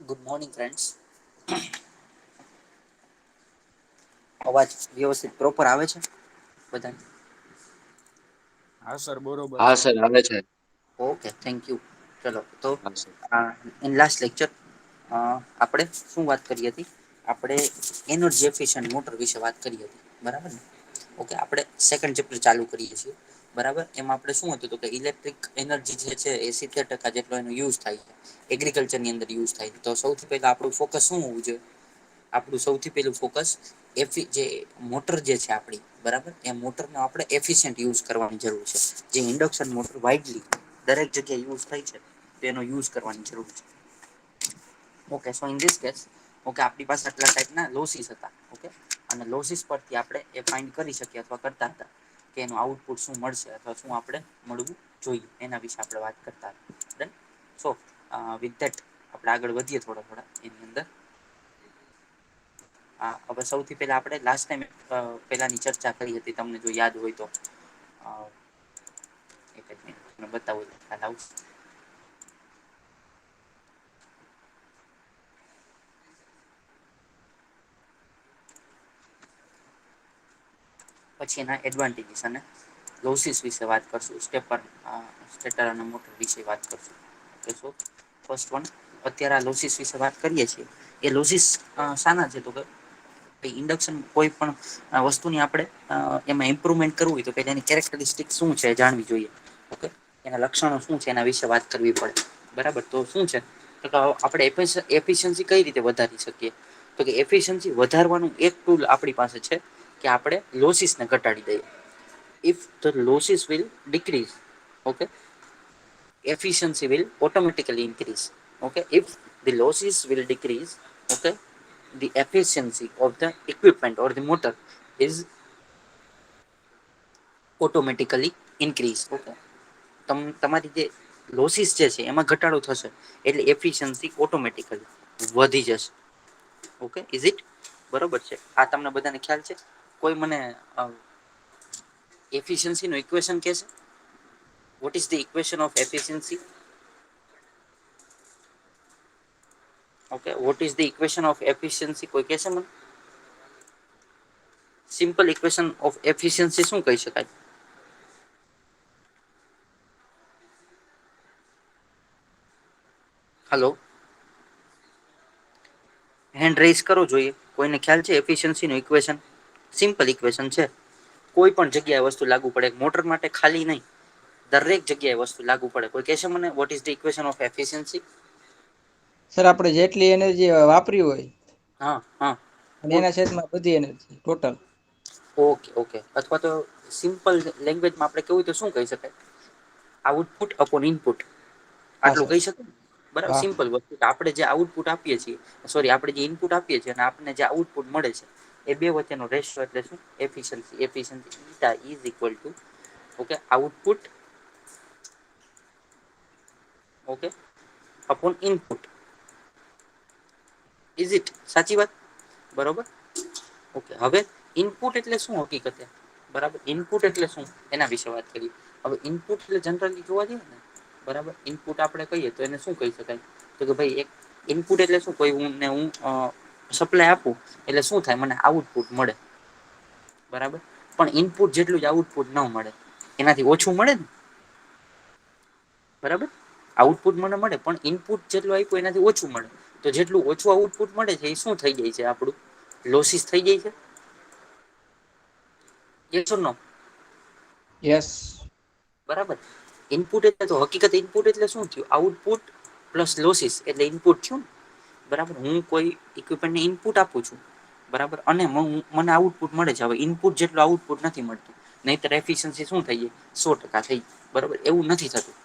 Good morning friends. અવાજ વ્યવસ્થિત proper આવે છે બધાને? હા સર બરોબર હા છે. સર આવે છે. Okay thank you. ચલો તો હા સર. ઇન લાસ્ટ લેક્ચર આપણે શું વાત કરી હતી? આપણે એનર્જી એફિશન્ટ મોટર વિશે વાત કરી હતી, બરાબર ને? ઓકે, આપણે સેકન્ડ ચેપ્ટર ચાલુ કરીએ છીએ, બરાબર. એમાં આપણે શું હતું તો કે ઇલેક્ટ્રિક એનર્જી જે છે એ 70% જેટલો એનો યુઝ થાય છે. એગ્રીકલ્ચરની અંદર યુઝ થાય છે. તો સૌથી પહેલા આપણું ફોકસ શું હોવું જોઈએ? આપણું સૌથી પહેલું ફોકસ જે મોટર જે છે આપણી, બરાબર, એ મોટરનો આપણે એફિશન્ટ યુઝ કરવાની જરૂર છે. જે ઇન્ડક્શન મોટર વાઇડલી દરેક જગ્યાએ યુઝ થાય છે, તેનો યુઝ કરવાની જરૂર છે. Okay, so in this case, okay, આપણી પાસે આટલા ટાઈપના લોસીસ હતા. ઓકે, અને લોસીસ પરથી આપણે એ ફાઇન્ડ કરી શકીએ અથવા કરતા હતા કે એનું આઉટપુટ શું મળશે અથવા શું આપણે મળવું જોઈએ, એના વિશે આપણે વાત કરતા હતા. સો વિથ ધેટ આપણે આગળ વધીએ થોડા એની અંદર. હા, હવે સૌથી પહેલા આપણે લાસ્ટ ટાઈમ પેલાની ચર્ચા કરી હતી, તમને જો યાદ હોય તો. એક જ મિનિટ બતાવું ખ્યાલ આવશે. પછી એના એડવાન્ટેજીસ અને લોસીસ વિશે વાત કરશું. સ્ટેટર અને મોટર વિશે વાત કરશું. ફર્સ્ટ વન, અત્યારે આ લોસીસ વિશે વાત કરીએ છીએ. એ લોસીસ શાના છે? તો કે ઇન્ડક્શન કોઈ પણ વસ્તુની આપણે એમાં ઇમ્પ્રુવમેન્ટ કરવું હોય તો પેલા એની કેરેક્ટરિસ્ટિક શું છે જાણવી જોઈએ. ઓકે, એના લક્ષણો શું છે એના વિશે વાત કરવી પડે, બરાબર. તો શું છે તો આપણે એફિશિયન્સી કઈ રીતે વધારી શકીએ? તો કે એફિશિયન્સી વધારવાનું એક ટૂલ આપણી પાસે છે કે આપણે લોસીસને ઘટાડી દઈએ. If the losses will decrease, okay, efficiency will automatically increase. Okay, if the losses will decrease, okay, the efficiency of the equipment or the motor is automatically increase. Okay, તમારી જે લોસીસ જે છે એમાં ઘટાડો થશે એટલે એફિશિયન્સી ઓટોમેટિકલી વધી જશે. ઓકે, ઇઝ ઇટ બરોબર છે? આ તમને બધાને ખ્યાલ છે? કોઈ મને એફિશિયન્સી નું ઇક્વેશન કહેશે? What is the equation of efficiency? Okay, what is the equation of efficiency? કોઈ કહેશે મને? સિમ્પલ ઇક્વેશન ઓફ એફિશિયન્સી શું કહી શકાય? હલો, હેન્ડ રેસ કરો જોઈએ. કોઈને ખ્યાલ છે એફિશિયન્સી નું ઇક્વેશન? સિમ્પલ ઇક્વેશન છે. કોઈ પણ જગ્યાએ વસ્તુ લાગુ પડે, મોટર માટે ખાલી નહીં, દરેક જગ્યાએ વસ્તુ લાગુ પડે. કોઈ કહેશે મને what is the equation of efficiency? Sir આપણે જેટલી એનર્જી વાપરી હોય હા હા, અને એના છેદમાં બધી એનર્જી ટોટલ. ઓકે ઓકે, અથવા તો સિમ્પલ લેંગ્વેજમાં આપણે કેવું તો શું કહી શકાય? આઉટપુટ અપોન ઇનપુટ, હા આટલું સર. કહી શકે બરાબર. હા સિમ્પલ વસ્તુ આપણે જે આઉટપુટ આપીએ છીએ, સોરી, આપણે જે ઇનપુટ આપીએ છીએ અને આપણને જે આઉટપુટ મળે છે એ બે વચ્ચેનો રેશિયો એટલે શું? Efficiency. Efficiency is equal to, okay, output, okay, upon input. Is it? સાચી વાત, બરોબર. ઓકે, હવે ઇનપુટ એટલે શું હકીકતે? બરાબર, ઇનપુટ એટલે શું એના વિશે વાત કરીએ. હવે ઇનપુટ એટલે જનરલી જોવા જઈએ ને, બરાબર, ઇનપુટ આપણે કહીએ તો એને શું કહી શકાય? તો કે ભાઈ એક ઇનપુટ એટલે શું? કોઈ હું સપ્લાય આપું એટલે શું થાય? મને આઉટપુટ મળે, બરાબર. પણ ઇનપુટ જેટલું જ આઉટપુટ ન મળે, એનાથી ઓછું મળે ને, બરાબર. આઉટપુટ મને મળે પણ ઇનપુટ જેટલું આપ્યું એનાથી ઓછું મળે. તો જેટલું ઓછું આઉટપુટ મળે છે એ શું થઈ જાય છે? આપણું લોસીસ થઈ જાય છે. Yes or no? યસ. બરાબર. ઇનપુટ એટલે તો હકીકત ઇનપુટ એટલે શું થયું? આઉટપુટ પ્લસ લોસીસ એટલે ઇનપુટ થયું ને, બરાબર. હું કોઈ ઇક્વિપમેન્ટને ઇનપુટ આપું છું, બરાબર, અને મને આઉટપુટ મળે છે. હવે ઇનપુટ જેટલું આઉટપુટ નથી મળતું, નહીંતર એફિશિયન્સી શું થઈ જાય? 100% થઈ. બરોબર, એવું નથી થતું.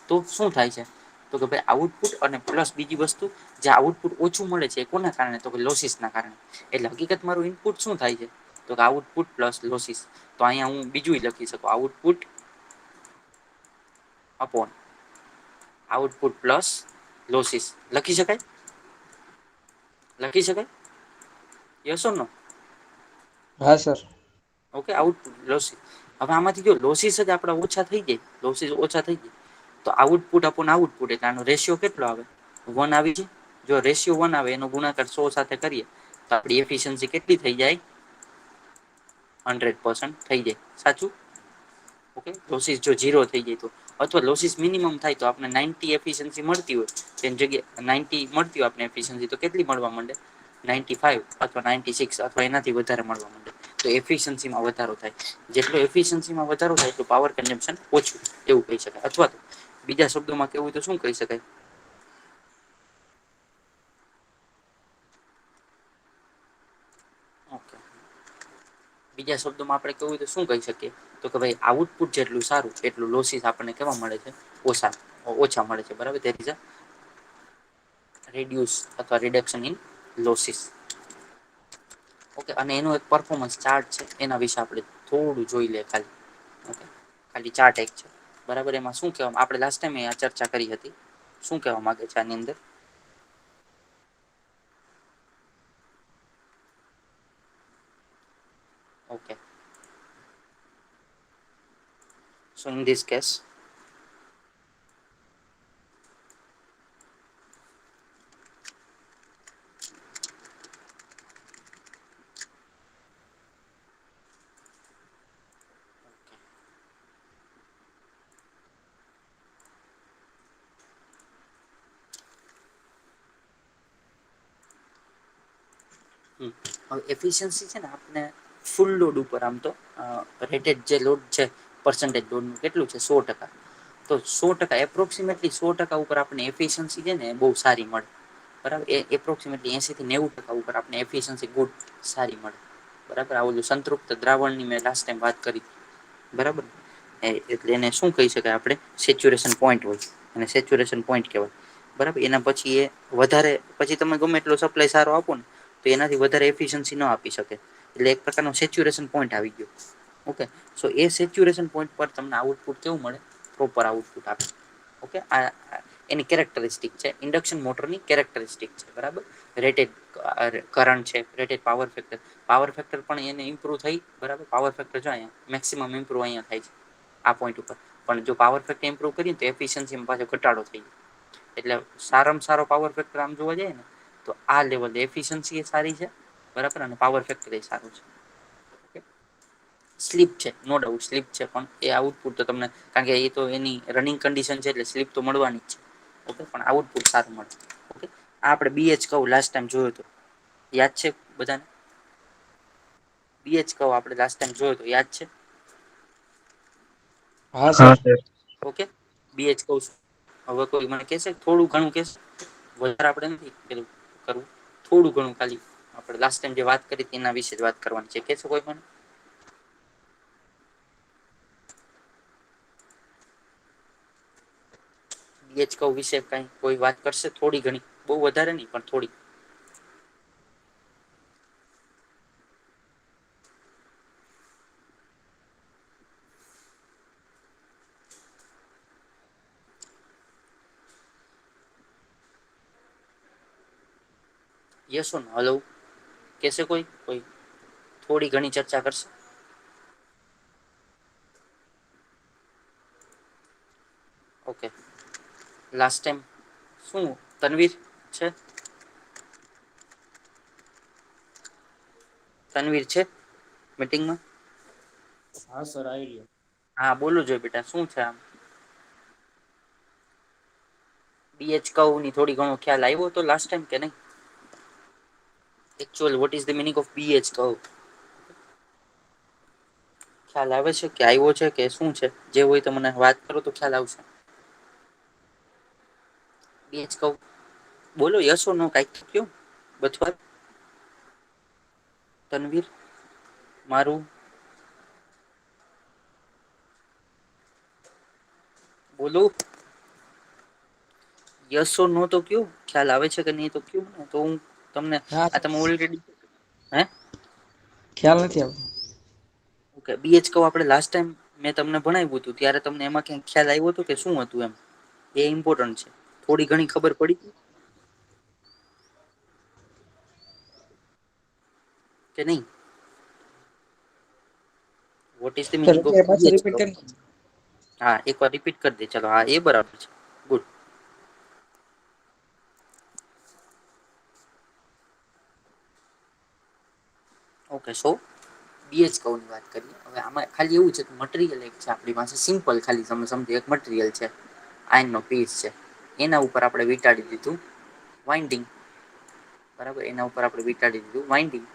તો શું થાય છે? તો કે ભાઈ આઉટપુટ અને પ્લસ બીજી વસ્તુ, જે આઉટપુટ ઓછું મળે છે એ કોના કારણે? તો કે લોસીસ ના કારણે. એટલે હકીકત મારું ઇનપુટ શું થાય છે? તો કે આઉટપુટ પ્લસ લોસીસ. તો અહીંયા હું બીજું લખી શકું, output upon output plus losses. લખી શકાય? લખી શકાય? યસ ઓર નો? હા સર. Okay, output losses. હવે આમાંથી જો લોસીસ જ આપડા ઓછા થઈ જાય, લોસીસ ઓછા થઈ જાય તો આઉટપુટ અપોન આઉટપુટ એટલે આનો રેશિયો કેટલો આવે? 1 આવી જાય. જો રેશિયો 1 આવે એનો ગુણાકાર 100 સાથે કરીએ તો આપણી એફિશિયન્સી કેટલી થઈ જાય? 100% થઈ જાય. સાચું? ઓકે, લોસીસ જો 0 થઈ જાય તો, અથવા લોસીસ મિનિમમ થાય તો આપણે 90 એફિશિયન્સી મળતી હોય તેની જગ્યાએ 90 મળતી હોય આપણે એફિશિયન્સી, તો કેટલી મળવા માંડે? 95 અથવા 96 અથવા એનાથી વધારે મળવા માંડે. તો એફિશિયન્સીમાં વધારો થાય. જેટલો એફિશિયન્સીમાં વધારો થાય એટલું પાવર કન્ઝમ્પશન ઓછું, એવું કહી શકાય. અથવા તો બીજા શબ્દોમાં કહેવું હોય તો શું કહી શકાય? ઓકે, બીજા શબ્દોમાં આપણે કહેવું હોય તો શું કહી શકીએ? તો કે ભાઈ આઉટપુટ જેટલું સારું એટલું લોસીસ આપણને કેવા મળે છે? ઓછા મળે છે. બરાબર, ધેર ઇઝ અ રિડ્યુસ અથવા રિડક્શન ઇન લોસીસ. ઓકે, અને એનું એક પરફોર્મન્સ ચાર્ટ છે, એના વિશે આપણે થોડું જોઈ લે ખાલી. ઓકે, ખાલી ચાર્ટ એક છે. બરાબર, એમાં શું કહેવામાં, આપણે લાસ્ટ ટાઈમ આ ચર્ચા કરી હતી. શું કહેવા માંગે છે આની અંદર? Okay, so in this case, હવે એફિશિયન્સી છે ને આપણે ફૂલ લોડ ઉપર, આમ તો રેટેડ જે લોડ છે પર્સન્ટેજ લોડનું કેટલું છે? 100%. તો 100%, એપ્રોક્સિમેટલી 100% ઉપર આપણે એફિશિયન્સી છે ને બહુ સારી મળે. બરાબર, એ એપ્રોક્સિમેટલી 80 થી 90% ઉપર આપણે એફિશિયન્સી ગુડ સારી મળે. બરાબર, આ ઓલું સંતૃપ્ત દ્રાવણની મેં લાસ્ટ ટાઈમ વાત કરી. બરાબર, એટલે એને શું કહી શકાય આપણે? સેચ્યુરેશન પોઈન્ટ હોય, અને સેચ્યુરેશન પોઈન્ટ કહેવાય. બરાબર, એના પછી એ વધારે, પછી તમે ગમે એટલો સપ્લાય સારો આપો ને તો એનાથી વધારે એફિશિયન્સી ન આપી શકે. એટલે એક પ્રકારનો સેચ્યુરેશન પોઈન્ટ આવી ગયો. ઓકે, સો એ સેચ્યુરેશન પોઈન્ટ પર તમને આઉટપુટ કેવું મળે? પ્રોપર આઉટપુટ આપે. ઓકે, આ એની કેરેક્ટરિસ્ટિક છે, ઇન્ડક્શન મોટરની કેરેક્ટરિસ્ટિક છે. બરાબર, રેટેડ કરંટ છે, rated power factor. Power factor પણ એને ઇમ્પ્રુવ થઈ. બરાબર, પાવર ફેક્ટર જો અહીંયા મેક્સિમમ ઇમ્પ્રુવ અહીંયા થાય છે આ પોઈન્ટ ઉપર. પણ જો પાવર ફેક્ટર ઇમ્પ્રુવ કરીએ તો એફિશિયન્સીમાં પાછો ઘટાડો થઈ જાય. એટલે સારામાં સારો પાવર ફેક્ટર આમ જોવા જઈએ ને તો આ લેવલ એફિશિયન્સી એ સારી છે. બરાબર, અને પાવર ફેક્ટર એ સારું છે. સ્લીપ છે, નો ડાઉટ સ્લીપ છે, પણ એ આઉટપુટ તો તમને, કારણ કે એ તો એની રનિંગ કન્ડિશન છે એટલે સ્લીપ તો મળવાની જ છે. ઓકે, પણ આઉટપુટ સારું મળે. ઓકે, આ આપણે બીએચ કહું લાસ્ટ ટાઈમ જોયું હતું, યાદ છે બધાને? બીએચ કહું આપણે લાસ્ટ ટાઈમ જોયો તો યાદ છે? હા સર. ઓકે, બીએચ કહું છું. હવે કોઈ મને કહેશે? થોડું ઘણું કહેશે, વધારે આપણે નથી પેલું કરવું. થોડું ઘણું ખાલી આપણે લાસ્ટ ટાઈમ જે વાત કરી એના વિશે જ વાત કરવાની છે. કહેશો કોઈ મને? બીએચ કહું વિશે કઈ કોઈ વાત કરશે? થોડી ઘણી, બહુ વધારે નહીં પણ થોડી. Yes or no? હલો, કહેશે કોઈ? કોઈ થોડી ઘણી ચર્ચા કરશે? ઓકે, લાસ્ટ ટાઈમ શું તનવીર છે? તનવીર છે મીટિંગમાં? હા સર, આવી ગયો. હા, બોલું જોઈએ બેટા, શું છે આમ? બીએચ કહું ની થોડી ઘણો ખ્યાલ આવ્યો તો લાસ્ટ ટાઈમ કે નહીં? Actual what is the meaning of BH કહું? ખ્યાલ આવે છે કે આવ્યો છે કે શું છે? જે હોય તો મને વાત કરો તો ખ્યાલ આવશે. બીએચ કહું બોલો, યસ ઓર નો કાંઈક કયો બથવાર. તનવીર, મારું બોલું? યસ ઓર નો તો કયો, ખ્યાલ આવે છે કે નહીં તો કયો ને, તો હું તમને ના આ તમે ઓલરેડી હે ખ્યાલ નથી આવતો. ઓકે, બીએચ કહું આપણે લાસ્ટ ટાઈમ મેં તમને ભણાવ્યું હતું ત્યારે તમને એમાં ક્યાંક ખ્યાલ આવ્યો હતો કે શું હતું એમ? એ ઇમ્પોર્ટન્ટ છે. થોડી ઘણી ખબર પડી કે નહીં? What is the sir meaning of અત્યારે પાછું બીએચ રિપીટ કહું? કરી. હા, એકવાર રિપીટ કરી દે. ચલો, હા એ બરાબર છે. ગુડ. ઓકે સો બીએચ કવની વાત કરીએ હવે આમાં ખાલી એવું છે કે મટીરિયલ એક છે આપણી પાસે સિમ્પલ ખાલી તમે સમજો એક મટીરિયલ છે આયન નો પીસ છે એના ઉપર આપણે વિટાડી દીધું વાઇન્ડિંગ બરાબર એના ઉપર આપણે વિટાડી દીધું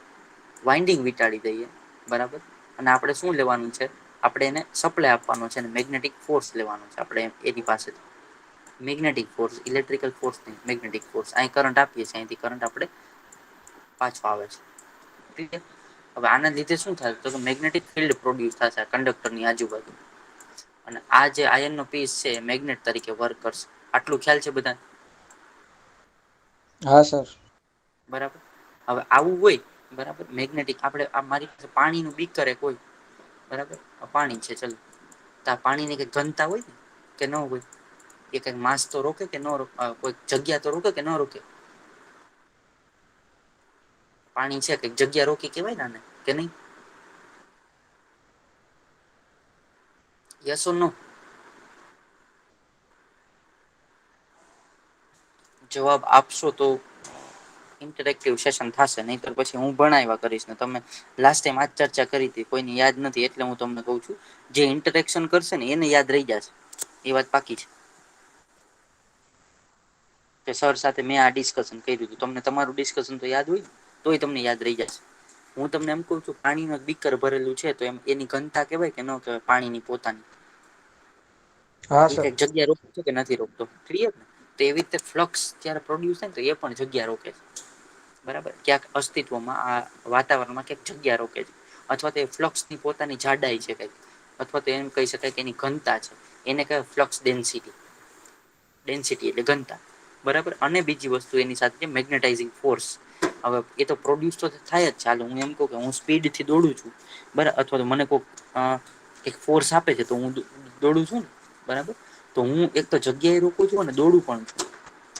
વાઇન્ડિંગ વિટાડી દઈએ બરાબર અને આપણે શું લેવાનું છે આપણે એને સપ્લાય આપવાનો છે અને મેગ્નેટિક ફોર્સ લેવાનો છે આપણે એની પાસેથી મેગ્નેટિક ફોર્સ ઇલેક્ટ્રિકલ ફોર્સ નહીં મેગ્નેટિક ફોર્સ અહીં કરંટ આપીએ છીએ અહીંથી કરંટ આપણે પાછો આવે છે હવે આના લીધે શું થાય તો મેગ્નેટિક ફિલ્ડ પ્રોડ્યુસ થશે કંડક્ટરની આજુબાજુ અને આ જે આયન નો પીસ છે મેગ્નેટ તરીકે વર્ક કરશે આટલું ખ્યાલ છે બધા હા સર બરાબર હવે આવું હોય બરાબર મેગ્નેટિક આપણે મારી પાસે પાણીનું બીકર એક હોય બરાબર પાણી છે ચલો તો આ પાણીની કઈ ઘનતા હોય ને કે ન હોય એ કઈક માસ તો રોકે કે ન કોઈ જગ્યા તો રોકે કે ન રોકે પાણી છે કઈક જગ્યા રોકી કેવાય ને આને કે નહી યસ ઓર નો જવાબ આપશો તો ઇન્ટરેક્ટિવ સેશન થશે નહીતર પછી હું ભણાવ્યા કરીશ ને તમે લાસ્ટ ટાઈમ આ ચર્ચા કરી હતી કોઈને યાદ નથી એટલે હું તમને કઉ છું જે ઇન્ટરેક્શન કરશે ને એને યાદ રહી જશે એ વાત પાકી છે કે સર સાથે મેં આ ડિસ્કશન કર્યું હતું તમને તમારું ડિસ્કશન તો યાદ હોય તોય તમને યાદ રહી જશે હું તમને એમ કઉ છું પાણી ન બીકર ભરેલું છે તો એમ એની ઘનતા કેવાય કે ન કહેવાય પાણીની પોતાની હા એ સર કઈક જગ્યા રોકતો કે નથી રોકતો ક્લિયર ને તો એવી રીતે ફ્લક્સ જ્યારે પ્રોડ્યુસ થાય ને તો એ પણ જગ્યા રોકે છે બરાબર ક્યાંક અસ્તિત્વમાં આ વાતાવરણમાં ક્યાંક જગ્યા રોકે છે અથવા તો એ ફ્લક્સની પોતાની જાડાઈ છે કઈક અથવા તો એમ કહી શકાય કે એની ઘનતા છે એને કહેવાય ફ્લક્સ ડેન્સિટી એટલે ઘનતા બરાબર અને બીજી વસ્તુ એની સાથે મેગ્નેટાઈઝિંગ ફોર્સ હવે એ તો પ્રોડ્યુસ તો થાય જ ચાલો હું એમ કહું કે હું સ્પીડ થી દોડું છું બરાબર અથવા તો મને કોઈક એક ફોર્સ આપે છે તો હું દોડું છું ને બરાબર તો હું એક તો જગ્યાએ રોકું છું અને દોડું પણ છું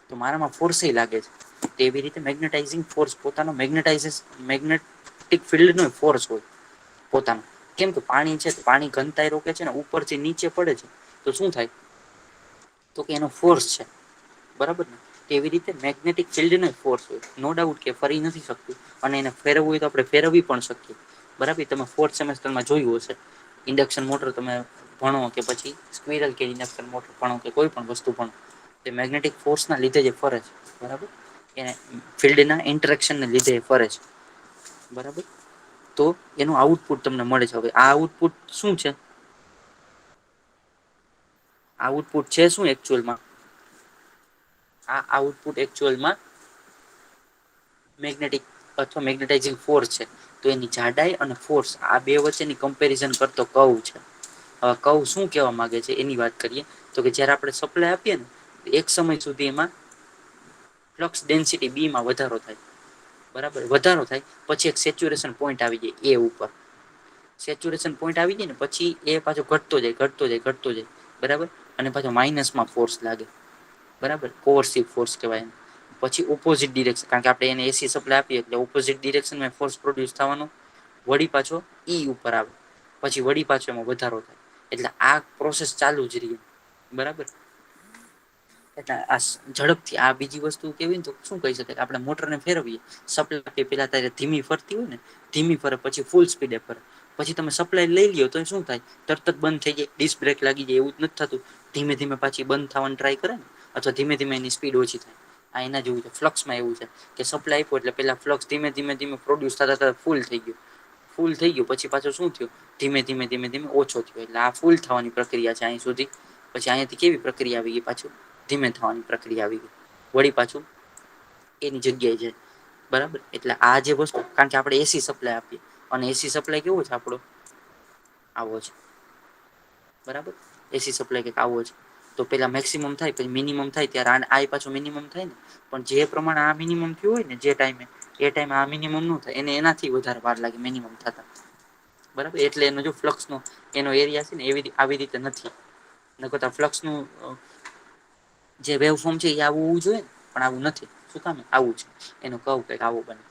તો મારામાં ફોર્સ લાગે છે તેવી રીતે મેગ્નેટાઈઝિંગ ફોર્સ પોતાનો મેગ્નેટિક ફિલ્ડ નો ફોર્સ હોય પોતાનો કેમ કે પાણી છે પાણી ઘનતાય રોકે છે ને ઉપરથી નીચે પડે છે તો શું થાય તો કે એનો ફોર્સ છે બરાબર ને એવી રીતે મેગ્નેટિક ફિલ્ડ ન ફોર્સ હોય નો ડાઉટ કે ફરી નથી શકતું અને એને ફેરવવું હોય તો આપણે ફેરવી પણ શકીએ બરાબર તમે ફોર્થ સેમેસ્ટરમાં જોયું હશે ઇન્ડક્શન મોટર તમે ભણો કે પછી સ્ક્રલ કે ઇન્ડક્શન મોટર ભણો કે કોઈ પણ વસ્તુ ભણો મેગ્નેટિક ફોર્સ ના લીધે જે ફરે છે બરાબર એને ફિલ્ડના ઇન્ટરેક્શનને લીધે ફરે છે બરાબર તો એનું આઉટપુટ તમને મળે છે હવે આ આઉટપુટ શું છે આઉટપુટ છે શું એકચુઅલમાં આ આઉટપુટ એકચુઅલમાં મેગ્નેટિક અથવા મેગ્નેટાઈઝિંગ ફોર્સ છે તો એની જાડાઈ અને ફોર્સ આ બે વચ્ચેની કમ્પેરિઝન કરતો કવ છે હવે કવ શું કેવા માંગે છે એની વાત કરીએ તો કે જયારે આપણે સપ્લાય આપીએ ને એક સમય સુધી એમાં ફ્લક્સ ડેન્સિટી બી માં વધારો થાય બરાબર વધારો થાય પછી એક સેચ્યુરેશન પોઈન્ટ આવી જાય એ ઉપર સેચ્યુરેશન પોઈન્ટ આવી જાય ને પછી એ પાછો ઘટતો જાય બરાબર અને પાછો માઇનસમાં ફોર્સ લાગે બરાબર કોર્સિવ ફોર્સ કહેવાય પછી ઓપોઝિટ ડિરેક્શન કારણ કે આપણે એને એસી સપ્લાય આપીએ એટલે ઓપોઝિટ ડિરેક્શનમાં ફોર્સ પ્રોડ્યુસ થવાનો વળી પાછો ઈ ઉપર આવે પછી વળી પાછો એમાં વધારો થાય એટલે આ પ્રોસેસ ચાલુ જ રહી બરાબર એટલે આ ઝડપથી આ બીજી વસ્તુ કેવી ને તો શું કહી શકાય આપણે મોટર ને ફેરવીએ સપ્લાય પેલા ત્યારે ધીમી ફરતી હોય ને ધીમી ફરે પછી ફૂલ સ્પીડે ફરે પછી તમે સપ્લાય લઈ લ્યો તો શું થાય તરત જ બંધ થઈ જાય ડિસ્ક બ્રેક લાગી જાય એવું જ નથી થતું ધીમે ધીમે પાછી બંધ થવાની ટ્રાય કરે ને અથવા ધીમે ધીમે એની સ્પીડ ઓછી થાય આ એના જેવું છે ફ્લક્સમાં એવું છે કે સપ્લાય આપ્યો એટલે પેલા ફ્લક્સ ધીમે પ્રોડ્યુસ થતા ફૂલ થઈ ગયું પછી પાછો શું થયું ધીમે ઓછો થયો એટલે આ ફૂલ થવાની પ્રક્રિયા છે અહીં સુધી પછી અહીંયાથી કેવી પ્રક્રિયા આવી ગઈ પાછું ધીમે થવાની પ્રક્રિયા આવી ગઈ વળી પાછું એની જગ્યાએ છે બરાબર એટલે આ જે વસ્તુ કારણ કે આપણે એસી સપ્લાય આપીએ અને એસી સપ્લાય કેવો છે આપણો આવો છે બરાબર એસી સપ્લાય કઈક આવો છે તો પેલા મેક્સિમમ થાય પછી મિનિમમ થાય ત્યારે આ પાછું મિનિમમ થાય ને પણ જે પ્રમાણે આ મિનિમમ થયું હોય ને જે ટાઈમે એ ટાઈમે આ મિનિમમ ન થાય એને એનાથી વધારે વાર લાગે મિનિમમ થતા બરાબર એટલે એનો જો ફ્લક્સ નો એનો એરિયા છે ને આવી રીતે નથી નકરતા ફ્લક્સનું જે વેવફોર્મ છે એ આવું હોવું જોઈએ ને પણ આવું નથી શું કામ આવું છે એનું કવ કઈક આવું બને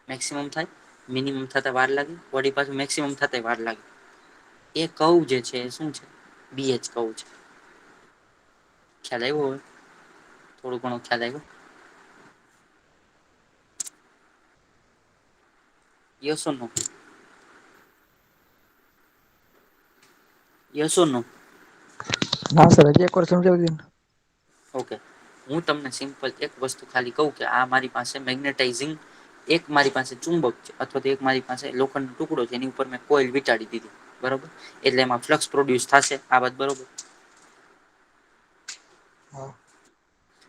મેક્સિમમ થાય મિનિમમ થતા વાર લાગે વળી પાછું મેક્સિમમ થતા વાર લાગે એ કવ જે છે શું છે બીએચ કવ છે ખ્યાલ આવ્યો હવે થોડું ઘણો ખ્યાલ આવ્યો yes or no? Yes or નો? ના સર હજી એક વાર સમજાવી દોને. ઓકે, હું તમને સિમ્પલ એક વસ્તુ ખાલી કહું કે આ મારી પાસે મેગ્નેટાઈઝિંગ એક મારી પાસે ચુંબક છે અથવા તો એક મારી પાસે લોખંડનો ટુકડો છે એની ઉપર મેં કોઈલ વિટાડી દીધી. બરોબર, એટલે એમાં ફ્લક્સ પ્રોડ્યુસ થશે. આ વાત બરોબર? હા.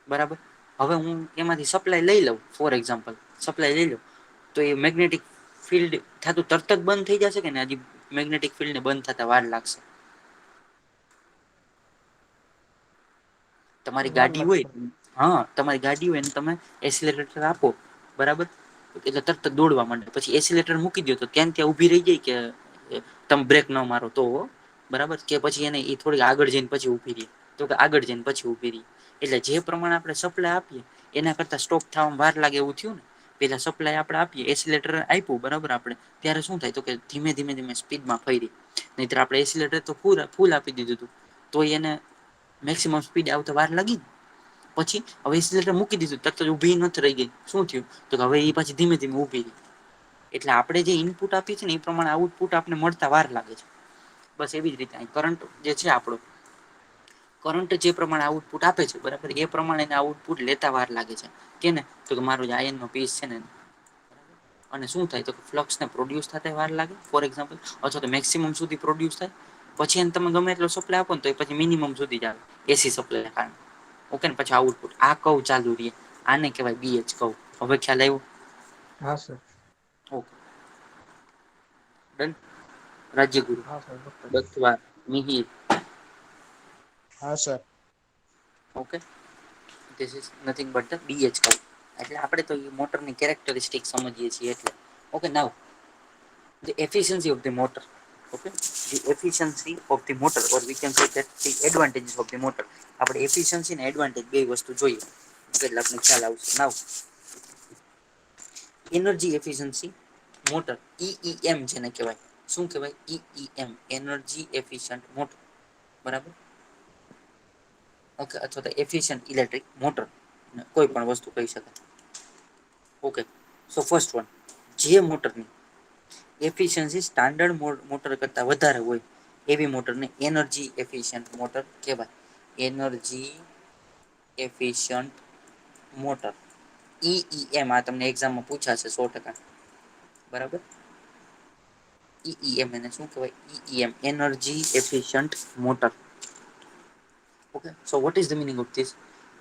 બરાબર, હવે હું એમાંથી સપ્લાય લઈ લઉં, ફોર એક્ઝામ્પલ સપ્લાય લઈ લઉ તો એ મેગ્નેટિક ફિલ્ડ થતું તરત જ બંધ થઈ જશે કે હજી મેગ્નેટિક ફિલ્ડ ને બંધ થતા વાર લાગશે? તમારી વાર ગાડી હોય, લાગશે. હા તમારી ગાડી હોય ને તમે એસિલેટર આપો, બરાબર, એટલે તરત દોડવા માંડે. પછી એસિલેટર મૂકી દો તો ત્યાં ત્યાં ઉભી રહી જાય કે તમે બ્રેક ન મારો તો? બરાબર, કે પછી એને એ થોડીક આગળ જઈને પછી ઉભી રહી? તો કે આગળ જઈને પછી ઉભી રહી. એટલે જે પ્રમાણે આપણે સપ્લાય આપીએ એના કરતા સ્ટોપ થવામાં વાર લાગે એવું થયું ને. પેલા સપ્લાય આપણે આપીએ, એસિલેટર આપ્યું બરાબર આપણે, ત્યારે શું થાય તો કે ધીમે ધીમે ધીમે સ્પીડમાં ફયરી. નહીતર આપણે એસિલેટર તો ફૂલ આપી દીધું હતું તો એને મેક્સિમમ સ્પીડ આવતા વાર લાગી ને. પછી હવે એસિલેટર મૂકી દીધું તરત જ ઊભી નથી રહી ગઈ. શું થયું તો કે હવે એ પછી ધીમે ધીમે ઊભી રહી. એટલે આપણે જે ઇનપુટ આપીએ છીએ ને એ પ્રમાણે આઉટપુટ આપને મળતા વાર લાગે છે. બસ એવી જ રીતે કરંટ જે છે આપણો, કરંટ જે પ્રમાણે આઉટપુટ આપે છે બરાબર, એ પ્રમાણે એને આઉટપુટ લેતા વાર લાગે છે. કેને તો કે મારો આયન નો પીસ છે ને, અને શું થાય તો ફ્લક્સને પ્રોડ્યુસ થતા વાર લાગે ફોર એક્ઝામ્પલ, અથવા તો મેક્સિમમ સુધી પ્રોડ્યુસ થાય. પછી એને તમે ગમે એટલો સપ્લાય આપો ને તો એ પછી મિનિમમ સુધી જ આવે એસી સપ્લાયના કારણે. ઓકે ને, પછી આઉટપુટ આ કવ ચાલુ રે આને કહેવાય BH કવ. હવે ખ્યાલ આવ્યો? હા સર. Okay done. રાજ્યગુરુ, હા સર ઓકે. દત્તવાર, મિહિર. હા sir. Okay, this is nothing but the BH curve. એટલે આપણે તો મોટરની કેરેક્ટરિસ્ટિક સમજીએ છીએ એટલે. Okay now the efficiency of the motor. Okay, the efficiency of the motor, or we can say that the advantages of the motor. આપણે efficiency ને advantage બે વસ્તુ જોઈએ એટલે આપને ખ્યાલ આવશે. નાઉ એનર્જી એફિશિયન્સી મોટર, EEM જેને કહેવાય. શું કહેવાય? EEM, energy efficient motor. બરાબર, ઓકે, અથવા તો એફિશન્ટ ઇલેક્ટ્રિક મોટર, કોઈ પણ વસ્તુ કહી શકાય. ઓકે, સો ફર્સ્ટ વન, જે મોટરની એફિશિયન્સી સ્ટાન્ડર્ડ મોટર કરતા વધારે હોય એવી મોટરને એનર્જી એફિશન્ટ મોટર કહેવાય. એનર્જી એફિશન્ટ મોટર, EEM આ તમને એક્ઝામમાં પૂછાશે 100%. બરાબર, EEM એને શું કહેવાય? EEM, energy efficient motor. Okay, so what is the meaning of this?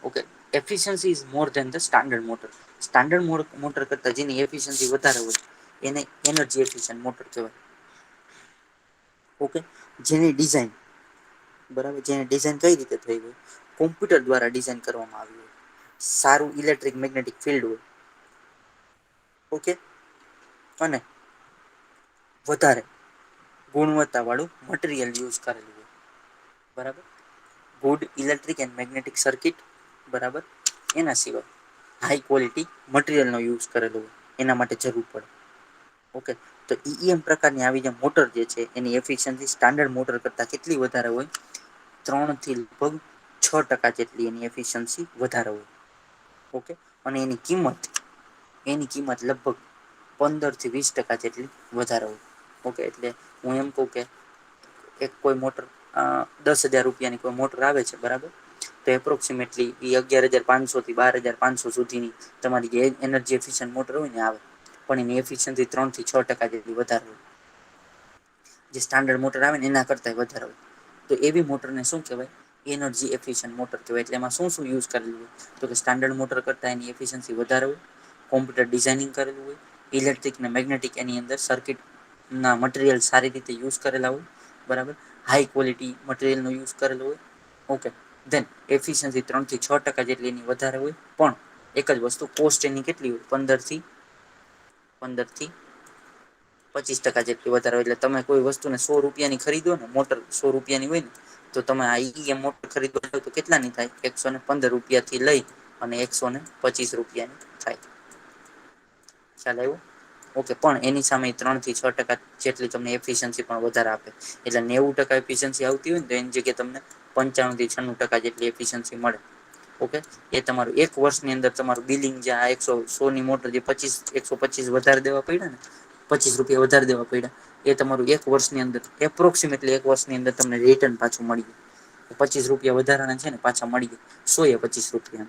Okay, efficiency is more than the standard motor. Standard motor કરતા જેની એફિશિયન્સી વધારે હોય એને એનર્જી એફિશન્ટ મોટર કહેવાય. ઓકે, જેની ડિઝાઇન બરાબર, જેની ડિઝાઇન કઈ રીતે થઈ હોય? કોમ્પ્યુટર દ્વારા ડિઝાઇન કરવામાં આવી હોય, સારું ઇલેક્ટ્રિક મેગ્નેટિક ફિલ્ડ હોય. ઓકે, અને વધારે ગુણવત્તા વાળું મટીરિયલ યુઝ કરેલું હોય. બરાબર, good electric and magnetic circuit. બરાબર, એના સિવાય હાઈ ક્વોલિટી મટીરિયલનો યુઝ કરેલો હોય એના માટે જરૂર પડે. ઓકે, તો EEM પ્રકારની આવી જે મોટર જે છે એની એફિશિયન્સી સ્ટાન્ડર્ડ મોટર કરતાં કેટલી વધારે હોય? 3 થી લગભગ 6% જેટલી એની એફિશિયન્સી વધારે હોય. ઓકે, અને એની કિંમત લગભગ 15 થી 20% જેટલી વધારે હોય. ઓકે, એટલે હું એમ કહું કે એક કોઈ મોટર 10,000 રૂપિયાની કોઈ મોટર આવે છે બરાબર, તો એપ્રોક્સિમેટલી એ 11,500 થી 12,500 સુધીની તમારી જે એનર્જી એફિશન્ટ મોટર હોય ને આવે, પણ એની એફિશિયન્સી 3 થી 6% જેટલી વધારે હોય. જે સ્ટાન્ડર્ડ મોટર આવે ને એના કરતા વધારે હોય. તો એવી મોટરને શું કહેવાય? એનર્જી એફિશન્ટ મોટર કહેવાય. એટલે એમાં શું શું યુઝ કરેલું હોય તો કે સ્ટાન્ડર્ડ મોટર કરતાં એની એફિશિયન્સી વધારે હોય, કોમ્પ્યુટર ડિઝાઇનિંગ કરેલું હોય, ઇલેક્ટ્રિક ને મેગ્નેટિક એની અંદર સર્કિટ ના મટીરિયલ સારી રીતે યુઝ કરેલા હોય. બરાબર, હાઈ ક્વોલિટી મટીરિયલનો યુઝ કરેલો હોય. ઓકે, ધેન એફિશિયન્સી 3 થી 6% જેટલી એની વધારે હોય. પણ એક જ વસ્તુ, કોસ્ટ એની કેટલી હોય? 15 થી 25% જેટલી વધારે હોય. એટલે તમે કોઈ વસ્તુને 100 રૂપિયાની ખરીદો ને, મોટર 100 રૂપિયાની હોય ને, તો તમે આ EEM મોટર ખરીદવા તો કેટલાની થાય? 115 રૂપિયાથી લઈ અને 125 રૂપિયાની થાય. ખ્યાલ આવ્યો? ઓકે, પણ એની સામે 3 થી 6% જેટલી તમને એફિશિયન્સી પણ વધારે આપે. એટલે 90% એફિશિયન્સી આવતી હોય ને તો એની જગ્યાએ તમને 95 થી 96% જેટલી એફિશિયન્સી મળે. ઓકે, એ તમારું એક વર્ષની અંદર તમારું બિલિંગ જે આ 100 ની મોટર જે 125 વધારે દેવા પડ્યા ને, ₹25 વધારે દેવા પડ્યા. એ તમારું એક વર્ષની અંદર એપ્રોક્સિમેટલી એક વર્ષની અંદર તમને રિટર્ન પાછું મળી જાય. ₹25 વધારાના છે ને પાછા મળી ગયા. 100 એ ₹25.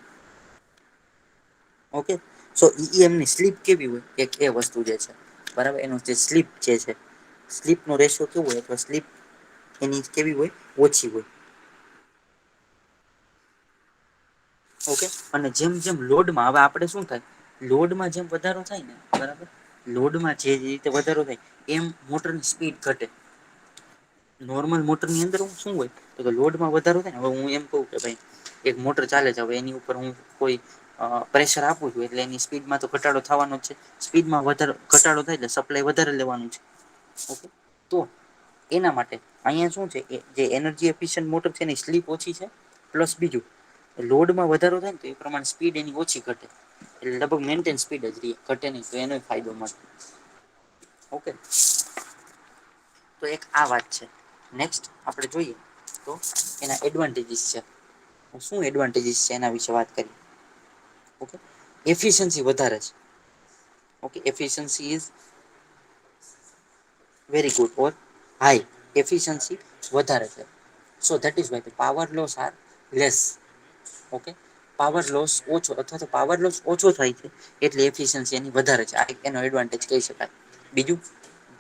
ઓકે, સો એમની સ્લીપ કેવી હોય એક એ વસ્તુ જે છે, બરાબર. એનું જે સ્લીપ જે છે, સ્લીપ નો રેશિયો કેવો હોય અથવા સ્લીપ એની કેવી હોય, ઓછી હોય. ઓકે, અને જેમ જેમ લોડમાં હવે આપણે શું થાય, લોડમાં જેમ વધારો થાય ને, બરાબર, લોડમાં જે રીતે વધારો થાય એમ મોટરની સ્પીડ ઘટે. નોર્મલ મોટર ની અંદર શું હોય તો કે લોડમાં વધારો થાય ને, હવે હું એમ કહું કે ભાઈ એક મોટર ચાલે છે, હવે એની ઉપર હું કોઈ પ્રેશર આપું છું એટલે એની સ્પીડમાં તો ઘટાડો થવાનો જ છે. સ્પીડમાં વધારો ઘટાડો થાય એટલે સપ્લાય વધારે લેવાનું છે. ઓકે, તો એના માટે અહીંયા શું છે, જે એનર્જી એફિશિયન્ટ મોટર છે એની સ્લીપ ઓછી છે, પ્લસ બીજું લોડમાં વધારો થાય ને તો એ પ્રમાણે સ્પીડ એની ઓછી ઘટે. એટલે લગભગ મેન્ટેન સ્પીડ જ રહે, ઘટે નહીં, તો એનો ફાયદો મળે. ઓકે, તો એક આ વાત છે. નેક્સ્ટ આપણે જોઈએ તો એના એડવાન્ટેજીસ છે. શું એડવાન્ટેજીસ છે એના વિશે વાત કરીએ. ઓકે, એફિશિયન્સી વધારે છે. Okay, efficiency is very good or high. Efficiency વધારે છે. So that is why power loss are less. Okay, power loss ઓછો અથવા તો પાવર લોસ ઓછો થાય છે એટલે એફિશિયન્સી એની વધારે છે. આ એનો એડવાન્ટેજ કહી શકાય. બીજું,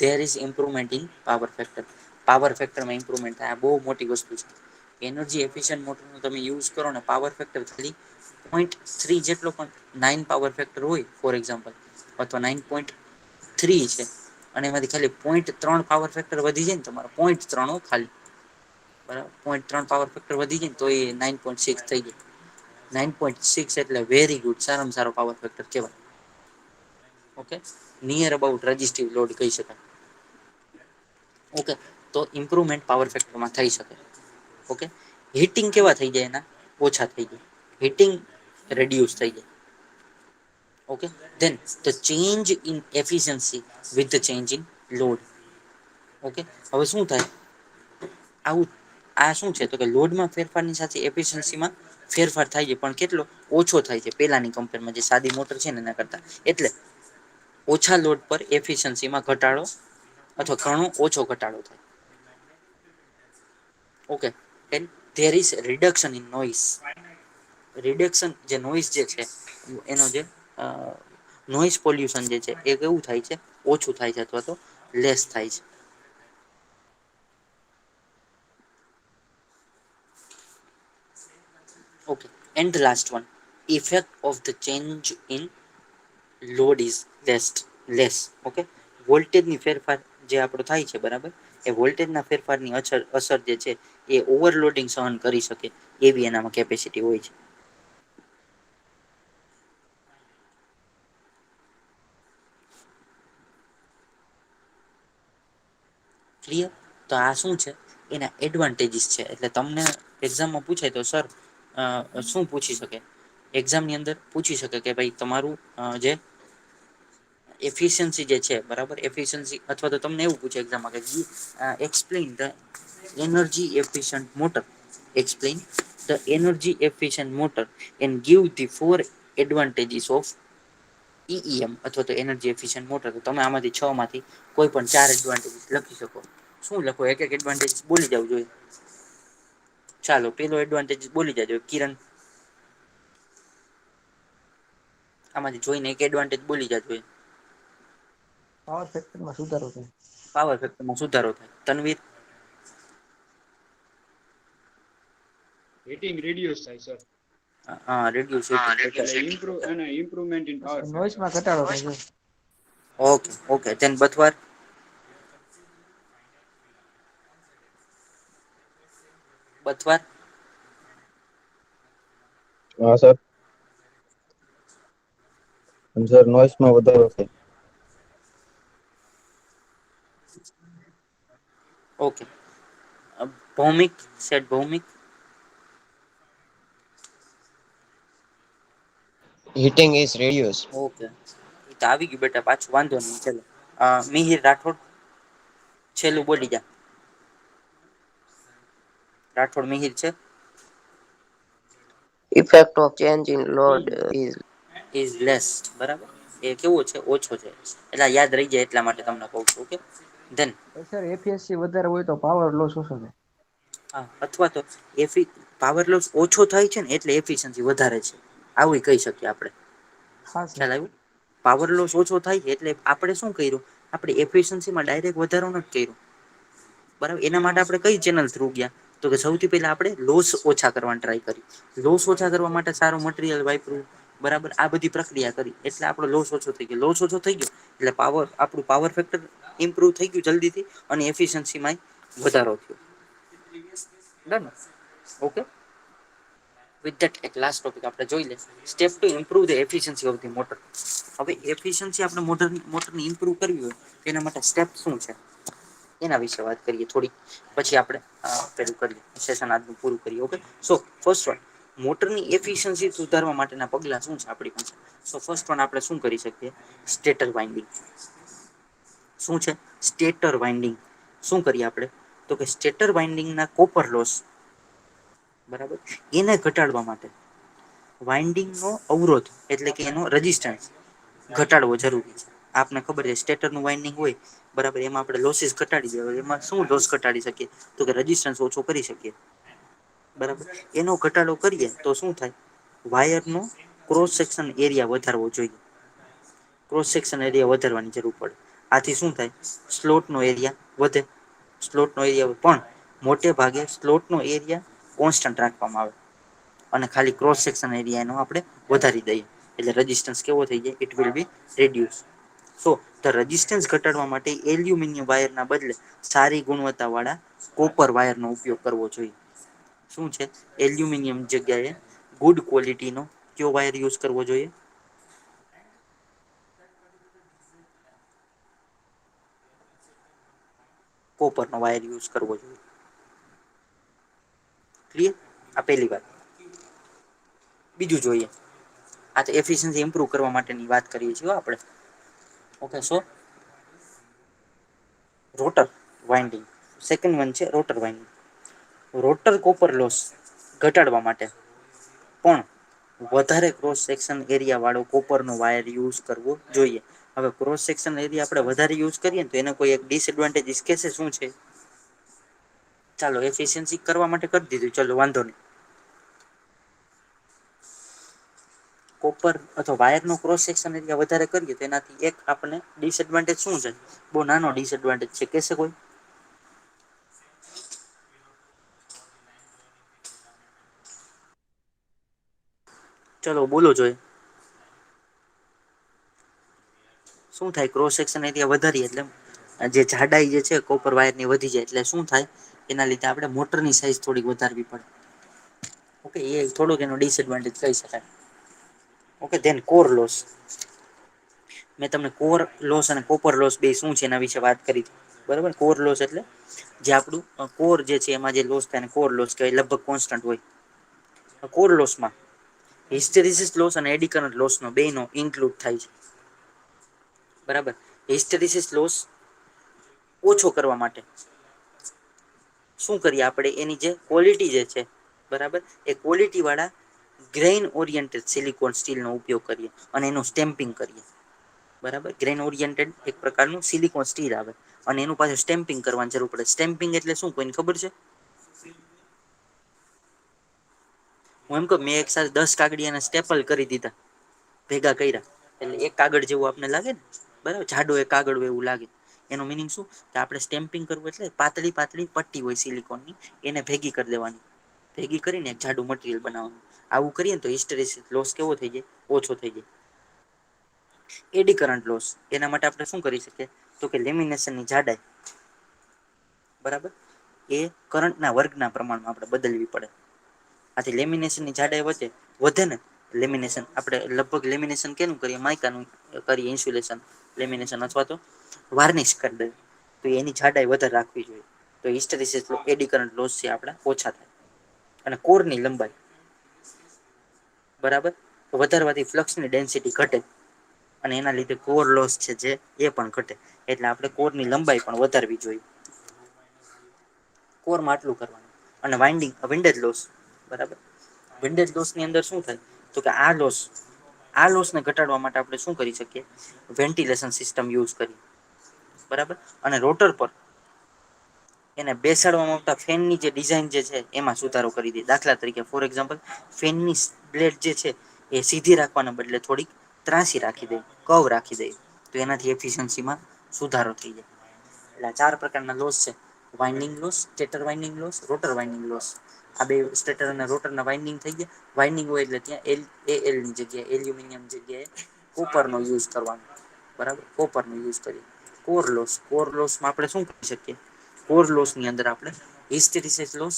there is improvement in power factor. Power ફેક્ટરમાં ઇમ્પ્રુવમેન્ટ થાય, આ બહુ મોટી વસ્તુ છે. એનર્જી એફિશિયન્ટ મોટરનો તમે યુઝ કરો ને, પાવર ફેક્ટર ખાલી 0.3 જેટલો પણ 9 પાવર ફેક્ટર હોય ફોર એક્ઝામ્પલ, અથવા 9.3 છે અને એમાંથી ખાલી 0.3 પાવર ફેક્ટર વધી જાય ને, તમારો 0.3 ખાલી, બરાબર, 0.3 પાવર ફેક્ટર વધી જાય ને તો એ 9.6 થઈ જાય. 9.6 એટલે વેરી ગુડ, સારામાં સારો પાવર ફેક્ટર કહેવાય. ઓકે, નિયર અબાઉટ રજિસ્ટિવ લોડ કહી શકાય. ઓકે, તો ઇમ્પ્રુવમેન્ટ પાવર ફેક્ટરમાં થઈ શકે. ઓકે, હીટિંગ કેવા થઈ જાય એના, ઓછા થઈ જાય. હીટિંગ રેડ્યુસ થઈ જાય. Okay, then the change in efficiency with the change in load. Okay, હવે શું થાય આવું, આ શું છે તો કે લોડમાં ફેરફારની સાથે એફિશિયન્સીમાં ફેરફાર થાય છે, પણ કેટલો ઓછો થાય છે પેલાની કમ્પેરમાં, જે સાદી મોટર છે ને એના કરતા. એટલે ઓછા લોડ પર એફિશિયન્સીમાં ઘટાડો અથવા ઘણો ઓછો ઘટાડો થાય. Okay, there is reduction in noise. Reduction જે નોઈસ જે છે એનો જે નોઈસ પોલ્યુશન જે છે એ કેવું થાય છે, ઓછું થાય છે અથવા તો લેસ થાય છે. Okay, and the last one, effect of the change in load is less. Okay, વોલ્ટેજની ફેરફાર જે આપણો થાય છે, બરાબર, એ વોલ્ટેજના ફેરફારની અસર જે છે એ ઓવરલોડિંગ સહન કરી શકે એવી એનામાં કેપેસિટી હોય છે. ક્લિયર? તો આ શું છે, એના એડવાન્ટેજીસ છે. એટલે તમને એક્ઝામમાં પૂછાય તો સર શું પૂછી શકે, એક્ઝામની અંદર પૂછી શકે કે ભાઈ તમારું જે એફિશિયન્સી જે છે, બરાબર, એફિશિયન્સી, અથવા તો તમને એવું પૂછે એક્ઝામમાં કે explain the energy efficient motor. Explain the energy efficient motor and give the four advantages of EEM અથવા તો એનર્જી એફિશિયન્ટ મોટર. તો તમે આમાંથી 6 માંથી કોઈ પણ 4 એડવાન્ટેજ લખી શકો. શું લખો, એક એક એડવાન્ટેજ બોલી જવું જોઈએ. ચાલો, પેલો એડવાન્ટેજ બોલી જાજો કિરણ. આમાંથી જોઈને એક એડવાન્ટેજ બોલી જાજો. પાવર ફેક્ટરમાં સુધારો થાય. પાવર ફેક્ટરમાં સુધારો થાય. તનવીર? હીટિંગ રિડ્યુસ થાય સર. હા, રિડ્યુસ હીટિંગ. એટલે ઇમ્પ્રુવમેન્ટ ઇન પાવર ફેક્ટર. નોઈસમાં ઘટાડો થાય છે. Okay, okay, then Bathwar? Bathwar? હા સર. સર નોઈસમાં વધારો થાય. ઓકે, ભૌમિક? સેટ Bhaumik? Heating is reduced. Okay, એ તો આવી ગયું બેટા, પાછું વાંધો નહીં. ચલો, મિહિર રાઠોડ છેલ્લું બોલી જા. રાઠોડ મિહિર છે? Effect of change in load is is less, બરાબર. એ કેવો છે, ઓછો છે, એટલે યાદ રહી જાય એટલા માટે તમને કહું છું. ઓકે ધેન સર એફએસસી વધારે હોય તો પાવર લોસ ઓછો થાય. હા, અથવા તો પાવર લોસ ઓછો થાય છે ને એટલે એફિશિયન્સી વધારે છે, આવું કહી શકીએ આપણે. હા સર. ખ્યાલ આવ્યું? પાવર લોસ ઓછો થાય એટલે આપણે શું કર્યું, આપણે એફિયન્સીમાં ડાયરેક્ટ વધારો નથી કર્યો, બરાબર. એના માટે આપણે કઈ ચેનલ થ્રુ ગયા, તો કે સૌથી પહેલા આપણે લોસ ઓછા કરવાની ટ્રાય કરી. લોસ ઓછા કરવા માટે સારું મટીરિયલ વાપર્યું, બરાબર. આ બધી પ્રક્રિયા કરી એટલે આપણો લોસ ઓછો થઈ ગયો. લોસ ઓછો થઈ ગયો એટલે આપણું પાવર ફેક્ટર ઇમ્પ્રુવ થઈ ગયું જલ્દીથી, અને એફિશિયન્સીમાં વધારો થયો. ડન. ઓકે. વિથ ધેટ એક લાસ્ટ ટોપિક આપણે જોઈ લે, step to improve the efficiency of the motor. હવે એફિશિયન્સી આપણે મોટરની ઇમ્પ્રુવ કરવી હોય એના માટે સ્ટેપ શું છે એના વિશે વાત કરીએ થોડી, પછી આપણે પેલું કરીએ સેશન આજનું પૂરું કરીએ. ઓકે. સો ફર્સ્ટ વન, મોટરની એફિશિયન્સી સુધારવા માટેના પગલા શું છે આપણી પાસે. સો ફર્સ્ટ વન આપણે શું કરી શકીએ, સ્ટેટર વાઇન્ડિંગ. શું છે સ્ટેટર વાઇન્ડિંગ? શું કરીએ આપણે, તો કે સ્ટેટર વાઇન્ડિંગના કોપર લોસ, બરાબર, એને ઘટાડવા માટે વાઇન્ડિંગનો અવરોધ એટલે કે એનો રજિસ્ટન્સ ઘટાડવો જરૂરી છે. આપને ખબર છે સ્ટેટરનું વાઇન્ડિંગ હોય, બરાબર, એમાં આપણે લોસીસ ઘટાડી દે. એમાં શું લોસ ઘટાડી શકીએ, તો કે રજિસ્ટન્સ ઓછો કરી શકીએ, બરાબર. એનો ઘટાડો કરીએ તો શું થાય, વાયરનો ક્રોસ સેક્શન એરિયા વધારવો જોઈએ. ક્રોસ સેક્શન એરિયા વધારવાની જરૂર પડે. આથી શું થાય, સ્લોટનો એરિયા વધે. સ્લોટનો એરિયા પણ મોટે ભાગે સ્લોટનો એરિયા કોન્સ્ટન્ટ રાખવામાં આવે, અને ખાલી ક્રોસ સેક્શન એરિયા એનો આપણે વધારી દઈએ એટલે રજિસ્ટન્સ કેવો થઈ જાય, it will be reduce. So the resistance ઘટાડવા માટે એલ્યુમિનિયમ વાયરના બદલે સારી ગુણવત્તા વાળા કોપર વાયરનો ઉપયોગ કરવો જોઈએ. શું છે, એલ્યુમિનિયમ જગ્યાએ ગુડ ક્વોલિટીનો કયો વાયર યુઝ કરવો જોઈએ, કોપરનો વાયર યુઝ કરવો જોઈએ. ક્લિયર? આ પહેલી વાત. બીજું જોઈએ, આ તો એફિશિયન્સી ઇમ્પ્રુવ કરવા માટેની વાત કરીએ છીએ આપણે. ઓકે. સો રોટર વાઇન્ડિંગ, સેકન્ડ વન છે rotor winding. Rotor copper loss ઘટાડવા માટે પણ વધારે ક્રોસ સેક્શન એરિયા વાળો કોપરનો વાયર યુઝ કરવો જોઈએ. હવે ક્રોસ સેક્શન એરિયા આપણે વધારે યુઝ કરીએ તો એને કોઈ એક ડિસએડવાન્ટેજીસ કેશે, શું છે? ચાલો એફિશિયન્સી કરવા માટે કરી દીધું, ચલો વાંધો નહીં. કોપર અથવા વાયરનો ક્રોસ સેક્શન એરિયા વધારે કરીએ તો એનાથી એક આપણને ડિસએડવાન્ટેજ શું છે, બહુ નાનો ડિસએડવાન્ટેજ છે, કહેશે કોઈ? ચલો બોલો જોઈ. શું થાય, ક્રોસ સેક્શન એરિયા વધારીએ એટલે જે જાડાઈ જે છે કોપર વાયરની વધી જાય એટલે શું થાય, એના લીધે આપણે મોટરની સાઈઝ થોડીક વધારવી પડે. ઓકે. એ થોડુંક એનો ડિસએડવાન્ટેજ કહી શકાય. ઓકે. Then core loss. મેં તમને કોર લોસ અને કોપર લોસ બે શું છે એના વિશે વાત કરી, બરાબર. કોર લોસ એટલે જે આપણું કોર જે છે એમાં જે લોસ થાય કોર લોસ કહેવાય, લગભગ કોન્સ્ટન્ટ હોય. કોર લોસમાં હિસ્ટેરિસિસ લોસ અને એડી કરંટ લોસનો બેનો ઇન્ક્લુડ થાય છે, બરાબર. હિસ્ટેરિસિસ લોસ ઓછો કરવા માટે શું કરીએ આપણે, એની જે ક્વોલિટી જે છે, બરાબર, એ ક્વોલિટી વાળા ગ્રેઇન ઓરિએન્ટેડ સિલિકોન સ્ટીલનો ઉપયોગ કરીએ અને એનું સ્ટેમ્પિંગ કરીએ, બરાબર. ગ્રેન ઓરિએન્ટેડ એક પ્રકારનું સિલિકોન સ્ટીલ આવે અને એનું પાછું સ્ટેમ્પિંગ કરવાની જરૂર પડે. સ્ટેમ્પિંગ એટલે શું, કોઈને ખબર છે? હું એમ કહું, મેં એક સાથે 10 કાગળિયાના સ્ટેપલ કરી દીધા, ભેગા કર્યા એટલે એક કાગળ જેવું આપને લાગે ને, બરાબર, જાડો એક કાગળ હોય એવું લાગે. એનું મિનિંગ શું, કે આપણે સ્ટેમ્પિંગ કરવું એટલે પાતળી પાતળી પટ્ટી હોય સિલિકોનની, એને ભેગી કરી દેવાની. ભેગી કરીને એક જાડું મટીરિયલ બનાવવાનું. આવું કરીએ ને તો હિસ્ટેરિસિસ લોસ કેવો થઈ જાય, ઓછો થઈ જાય. એડી કરંટ લોસ, એના માટે આપણે શું કરી શકીએ, તો કે લેમિનેશનની જાડાઈ, બરાબર, એ કરંટના વર્ગના પ્રમાણમાં આપણે બદલવી પડે. આથી લેમિનેશનની જાડાઈ વધે ને, લેમિનેશન આપણે લગભગ લેમિનેશન કેનું કરીએ, માઇકાનું કરીએ, ઇન્સ્યુલેશન લેમિનેશન, અથવા તો વાર્નિશ કરી દઈએ, તો એની જાડાઈ વધારે રાખવી જોઈએ, તો હિસ્ટેરિસિસ એડી કરંટ લોસ છે આપણા ઓછા થાય. અને કોરની લંબાઈ, બરાબર, વધારવાથી ફ્લક્સની ડેન્સિટી ઘટે અને એના લીધે કોર લોસ છે જે એ પણ ઘટે, એટલે આપણે કોરની લંબાઈ પણ વધારવી જોઈએ. કોરમાં આટલું કરવાનું. અને વાઇન્ડિંગ વિન્ડેજ લોસ, બરાબર. વિન્ડેજ લોસની અંદર શું થાય, તો કે આ લોસ આ લોસને ઘટાડવા માટે આપણે શું કરી શકીએ? વેન્ટિલેશન સિસ્ટમ યુઝ કરી, બરાબર. અને રોટર પર એને બેસાડવામાં આવતા ફેનની જે ડિઝાઇન જે છે એમાં સુધારો કરી દે. દાખલા તરીકે ફોર એક્ઝામ્પલ ફેનની બ્લેડ જે છે એ સીધી રાખવાના બદલે થોડીક ત્રાસી રાખી દે, કવ રાખી દે, તો એનાથી એફિશિયન્સીમાં સુધારો થઈ જાય. એટલે આ 4 પ્રકારના લોસ છે: winding loss, stator winding loss, rotor winding loss. આ બે સ્ટેટર અને રોટરના વાઇન્ડિંગ થઈ ગયા. વાઇન્ડિંગ હોય એટલે ત્યાં એલ ની જગ્યાએ એલ્યુમિનિયમ જગ્યાએ કોપરનો યુઝ કરવાનો, બરાબર. કોપરનો યુઝ કરીએ. કોર લોસમાં આપણે શું કરી શકીએ? કોર લોસની અંદર આપણે હિસ્ટેરિસિસ લોસ,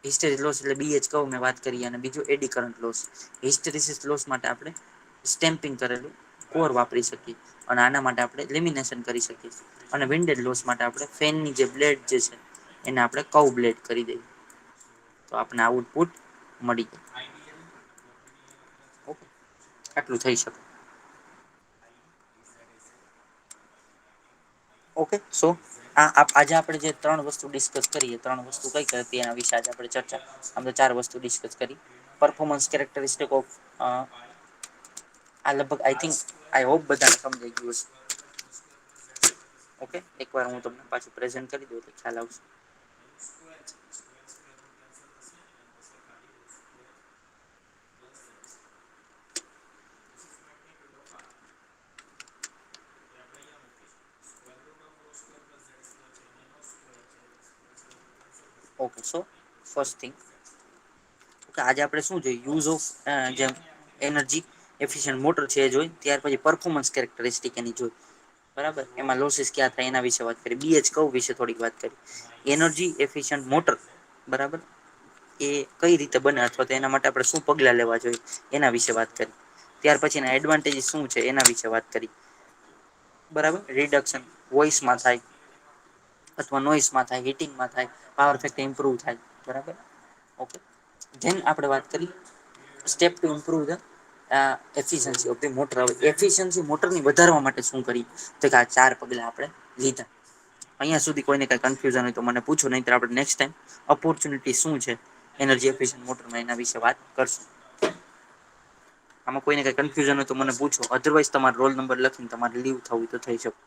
હિસ્ટેરિસ લોસ એટલે BH કહું મેં વાત કરી, અને બીજું eddy current loss. Hysteresis loss માટે આપણે સ્ટેમ્પિંગ કરેલું કોર વાપરી શકીએ, અને આના માટે આપણે લેમિનેશન કરી શકીએ. અને વિન્ડેડ લોસ માટે આપણે ફેનની જે બ્લેડ જે છે એને આપણે કવ બ્લેડ કરી દઈએ, તો આપણે આઉટપુટ મળી જાય. ઓકે, આટલું થઈ શકે. ઓકે, સો આજે આપણે જે 3 વસ્તુ ડિસ્કસ કરીએ, 3 વસ્તુ કઈ કઈ હતી એના વિશે આજે આપણે ચર્ચા, આપણે 4 વસ્તુ ડિસ્કસ કરી. પરફોર્મન્સ કેરેક્ટરિસ્ટિક ઓફ આ લગભગ આઈ હોપ બધાને સમજાઈ ગયું હશે. ઓકે, એકવાર હું તમને પાછું પ્રેઝન્ટ કરી દઉં એટલે ખ્યાલ આવશે. Okay, so first thing, okay, આજે આપણે શું જોઈએ? યુઝ ઓફ જેમ એનર્જી એફિશિયન્ટ મોટર છે એ જોઈ, ત્યાર પછી પરફોર્મન્સ કેરેક્ટરિસ્ટિક એની જોઈ, બરાબર. એમાં લોસીસ ક્યાં થાય એના વિશે વાત કરી, BH કર્વ વિશે થોડીક વાત કરી. એનર્જી એફિશિયન્ટ મોટર, બરાબર, એ કઈ રીતે બને, અથવા તો એના માટે આપણે શું પગલાં લેવા જોઈએ એના વિશે વાત કરી. ત્યાર પછીના એડવાન્ટેજીસ શું છે એના વિશે વાત કરી, બરાબર. રિડક્શન વોઇસમાં થાય અથવા નોઈસમાં થાય, હીટિંગમાં થાય, પાવર ફેક્ટર ઇમ્પ્રુવ થાય, બરાબર. ઓકે, ધેન આપણે વાત કરી step to improve the efficiency of the motor. હવે એફિશિયન્સી મોટરની વધારવા માટે શું કરી, તો કે આ 4 પગલા આપણે લીધા. અહીંયા સુધી કોઈને કઈ કન્ફ્યુઝન હોય તો મને પૂછો, નહીં તો આપણે નેક્સ્ટ ટાઈમ ઓપોર્ચ્યુનિટી શું છે એનર્જી એફિશિયન્ટ મોટરમાં એના વિશે વાત કરશું. આમાં કોઈને કઈ કન્ફ્યુઝન હોય તો મને પૂછો, અધરવાઇઝ તમારો રોલ નંબર લખીને તમારે લીવ થવું તો થઈ શકે.